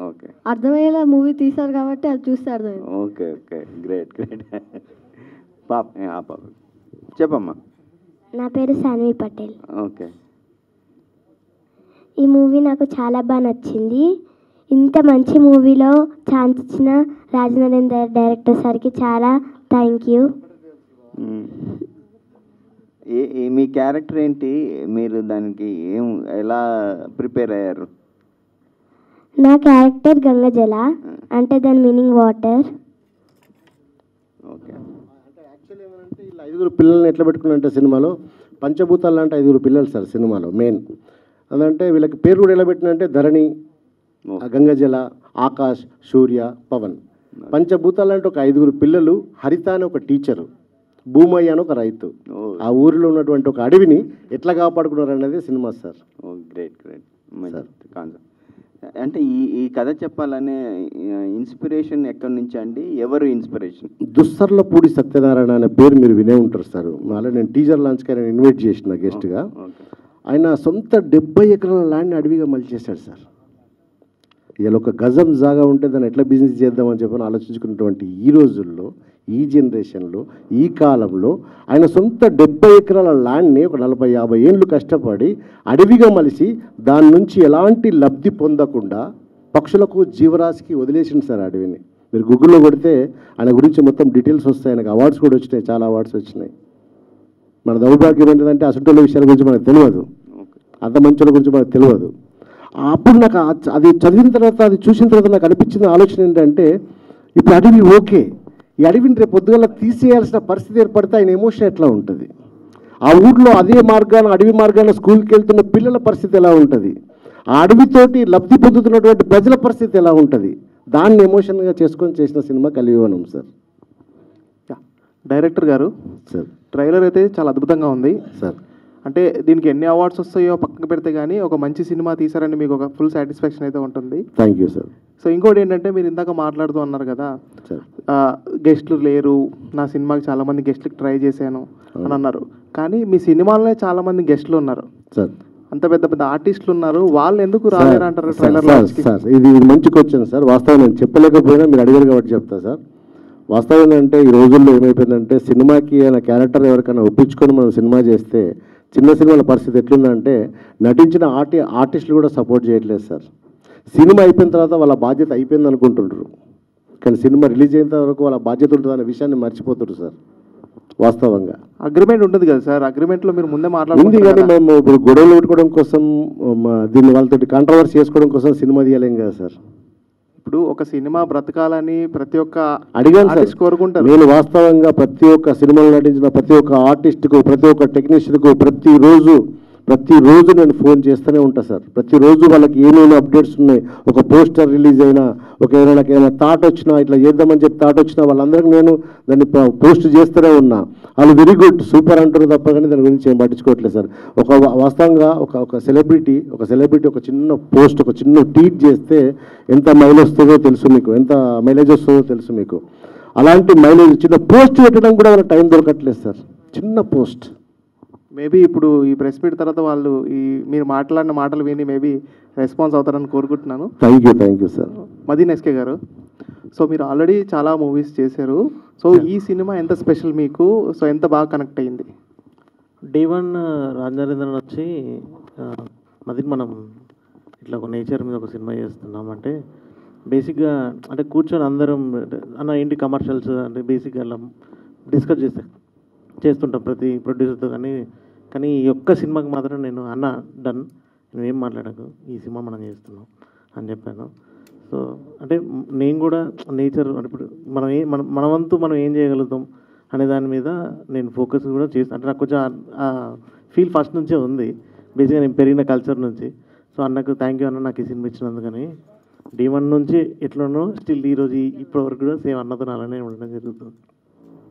Speaker 10: ఓకే,
Speaker 3: అర్థమయ్యేలా మూవీ తీశారు కాబట్టి అది చూస్తే అర్థమైంది.
Speaker 10: Okay okay, great great. పాప చెప్పమ్మా.
Speaker 2: నా పేరు సాన్వి పటేల్.
Speaker 10: ఓకే,
Speaker 2: ఈ మూవీ నాకు చాలా బాగా నచ్చింది. ఇంత మంచి మూవీలో ఛాన్స్ ఇచ్చిన రాజనరేందర్ డైరెక్టర్ సార్కి చాలా థ్యాంక్ యూ.
Speaker 10: మీ క్యారెక్టర్ ఏంటి? మీరు దానికి ఎలా ప్రిపేర్ అయ్యారు?
Speaker 2: నా క్యారెక్టర్ గంగజల, అంటే దాని మీనింగ్ వాటర్.
Speaker 10: ఓకే,
Speaker 5: అంటే యాక్చువల్లీ ఏమంటే ఇలా 5 పిల్లల్ని ఎట్లా పెట్టుకున్నారంటే సినిమాలో పంచభూతాలు అంటే 5 పిల్లలు సార్ సినిమాలో మెయిన్. అదంటే వీళ్ళకి పేరు కూడా ఎలా పెట్టినంటే ధరణి, గంగజల, ఆకాష్, సూర్య, పవన్. పంచభూతాలు అంటే ఒక 5 పిల్లలు, హరిత అని ఒక టీచరు, భూమయ్య అని ఒక రైతు. ఆ ఊరిలో ఉన్నటువంటి ఒక అడవిని ఎట్లా కాపాడుకున్నారు అనేది cinema sir.
Speaker 10: Great great, concept. అంటే ఈ కథ చెప్పాలనే ఇన్స్పిరేషన్ ఎక్కడి నుంచి అండి? ఎవరు ఇన్స్పిరేషన్?
Speaker 5: దుస్సర్లపూడి సత్యనారాయణ అనే పేరు మీరు వినే ఉంటారు సార్. మళ్ళీ నేను టీజర్ లాంచ్కి ఆయన ఇన్వైట్ చేసిన గెస్ట్గా. ఆయన సొంత 70 ఎకరాల ల్యాండ్ అడవిగా మలిచేశాడు సార్. ఇలా ఒక గజం జాగా ఉంటే దాన్ని ఎట్లా బిజినెస్ చేద్దామని చెప్పని ఆలోచించుకున్నటువంటి ఈ రోజుల్లో, ఈ జనరేషన్లో, ఈ కాలంలో ఆయన సొంత 70 ఎకరాల ల్యాండ్ని ఒక 40-50 ఏళ్ళు కష్టపడి అడవిగా మలిసి దాని నుంచి ఎలాంటి లబ్ధి పొందకుండా పక్షులకు, జీవరాశికి వదిలేసింది సార్ అడవిని. మీరు గూగుల్లో కొడితే ఆయన గురించి మొత్తం డీటెయిల్స్ వస్తాయి. ఆయనకు అవార్డ్స్ కూడా వచ్చినాయి, చాలా అవార్డ్స్ వచ్చినాయి. మన దౌర్భాగ్యం ఏంటంటే అసంటోళ్ళ విషయాల గురించి మనకు తెలియదు, అంత మంచుల గురించి మనకు తెలియదు. అప్పుడు నాకు అది చదివిన తర్వాత, అది చూసిన తర్వాత నాకు అనిపించిన ఆలోచన ఏంటంటే, ఇప్పుడు అడవి ఓకే, ఈ అడవిని రేపు పొద్దుగల తీసేయాల్సిన పరిస్థితి ఏర్పడితే ఆయన ఎమోషన్ ఎట్లా ఉంటుంది, ఆ ఊర్లో అదే మార్గాన, అడవి మార్గాన స్కూల్కి వెళ్తున్న పిల్లల పరిస్థితి ఎలా ఉంటుంది, ఆ అడవితోటి లబ్ధి పొందుతున్నటువంటి ప్రజల పరిస్థితి ఎలా ఉంటుంది, దాన్ని ఎమోషన్గా చేసుకొని చేసిన సినిమా కలియుగవనం సార్.
Speaker 4: డైరెక్టర్ గారు
Speaker 5: సార్,
Speaker 4: ట్రైలర్ అయితే చాలా అద్భుతంగా ఉంది
Speaker 5: సార్.
Speaker 4: అంటే దీనికి ఎన్ని అవార్డ్స్ వస్తాయో పక్కన పెడితే కానీ ఒక మంచి సినిమా తీసారని మీకు ఒక ఫుల్ సాటిస్ఫాక్షన్ అయితే ఉంటుంది.
Speaker 5: Thank you sir.
Speaker 4: సో ఇంకోటి ఏంటంటే, మీరు ఇందాక మాట్లాడుతూ అన్నారు కదా, గెస్ట్లు లేరు, నా సినిమాకి చాలామంది గెస్ట్లకి ట్రై చేశాను అని అన్నారు. కానీ మీ సినిమాలోనే చాలామంది గెస్ట్లు ఉన్నారు
Speaker 5: సార్,
Speaker 4: అంత పెద్ద పెద్ద ఆర్టిస్టులు ఉన్నారు, వాళ్ళు ఎందుకు రాలేరు అంటారు ట్రైలర్?
Speaker 5: సార్ ఇది మంచి క్వశ్చన్ సార్. వాస్తవం నేను చెప్పలేకపోయినా మీరు అడిగారు కాబట్టి చెప్తా సార్. వాస్తవం ఏంటంటే ఈ రోజుల్లో ఏమైపోయిందంటే, సినిమాకి ఆయన క్యారెక్టర్ ఎవరికైనా ఒప్పించుకొని మనం సినిమా చేస్తే చిన్న సినిమాల పరిస్థితి ఎట్లుందంటే, నటించిన ఆర్టిస్టులు కూడా సపోర్ట్ చేయట్లేదు సార్. సినిమా అయిపోయిన తర్వాత వాళ్ళ బాధ్యత అయిపోయింది అనుకుంటుంటారు, కానీ సినిమా రిలీజ్ అయిన వరకు వాళ్ళ బాధ్యత ఉంటుంది అనే విషయాన్ని మర్చిపోతున్నారు సార్. వాస్తవంగా
Speaker 4: అగ్రిమెంట్ ఉంటుంది కదా సార్, అగ్రిమెంట్లో మీరు ముందే
Speaker 5: ఉంది,
Speaker 4: మాట్లాడుతుంది
Speaker 5: కానీ మేము ఇప్పుడు గొడవలు పెట్టుకోవడం కోసం, దీన్ని వాళ్ళతో కాంట్రవర్సీ చేసుకోవడం కోసం సినిమా తీయలేం కదా సార్.
Speaker 4: ఇప్పుడు ఒక సినిమా బ్రతకాలని ప్రతి ఒక్క
Speaker 5: అడిగాను సార్,
Speaker 4: ఆర్టిస్ట్ కోరుకుంటారు.
Speaker 5: నేను వాస్తవంగా ప్రతి ఒక్క సినిమాలో నటించిన ప్రతి ఒక్క ఆర్టిస్ట్కు, ప్రతి ఒక్క టెక్నీషియన్కు ప్రతిరోజు నేను ఫోన్ చేస్తూనే ఉంటాను సార్. ప్రతిరోజు వాళ్ళకి ఏమేమి అప్డేట్స్ ఉన్నాయి, ఒక పోస్టర్ రిలీజ్ అయినా, ఒక ఏమైనా థాట్ వచ్చినా, ఇట్లా చేద్దామని చెప్పి థాట్ వచ్చినా వాళ్ళందరికీ నేను దాన్ని పోస్ట్ చేస్తూనే ఉన్నా. వాళ్ళు వెరీ గుడ్, సూపర్ అంటారు తప్ప కానీ దాని గురించి ఏం పట్టించుకోవట్లేదు సార్. వాస్తవంగా ఒక సెలబ్రిటీ ఒక చిన్న పోస్ట్, ఒక చిన్న ట్వీట్ చేస్తే ఎంత మైలేజ్ వస్తుందో తెలుసు మీకు, ఎంత మైలేజ్ వస్తుందో తెలుసు మీకు. అలాంటి మైలేజ్ చిన్న పోస్ట్ పెట్టడం కూడా వాళ్ళకి టైం దొరకట్లేదు సార్, చిన్న పోస్ట్.
Speaker 4: మేబీ ఇప్పుడు ఈ ప్రెస్ మీట్ తర్వాత వాళ్ళు ఈ మీరు మాట్లాడిన మాటలు విని మేబీ రెస్పాన్స్ అవుతారని కోరుకుంటున్నాను.
Speaker 5: Thank you sir.
Speaker 4: Madheen SK గారు, సో మీరు ఆల్రెడీ చాలా మూవీస్ చేశారు, సో ఈ సినిమా ఎంత స్పెషల్ మీకు, సో ఎంత బాగా కనెక్ట్ అయ్యింది?
Speaker 11: D1 రాజనరేంద్రన్ వచ్చి మదీన్ మనం ఇట్లా ఒక నేచర్ మీద ఒక సినిమా చేస్తున్నాం అంటే, బేసిక్గా అంటే కూర్చొని అందరం అన్న ఏంటి కమర్షియల్స్ అంటే బేసిక్గా అలా డిస్కస్ చేస్తుంటాం ప్రతి ప్రొడ్యూసర్తో. కానీ ఈ ఒక్క సినిమాకి మాత్రం నేను అన్న డన్, నువ్వేం మాట్లాడకు, ఈ సినిమా మనం చేస్తున్నాం అని చెప్పాను. సో అంటే నేను కూడా నేచర్ అంటే ఇప్పుడు మన వంతు మనం ఏం చేయగలుగుతాం అనే దాని మీద నేను ఫోకస్ కూడా చేస్తాను. అంటే నాకు కొంచెం ఆ ఫీల్ ఫస్ట్ నుంచే ఉంది, బేసిక్గా నేను పెరిగిన కల్చర్ నుంచి. సో అన్నకు థ్యాంక్ యూ అన్న, నాకు ఈ సినిమా ఇచ్చినందుకని. D1 నుంచి ఎట్లనో స్టిల్ ఈరోజు ఇప్పటివరకు కూడా సేమ్ అన్నతో అలానే ఉండడం జరుగుతుంది.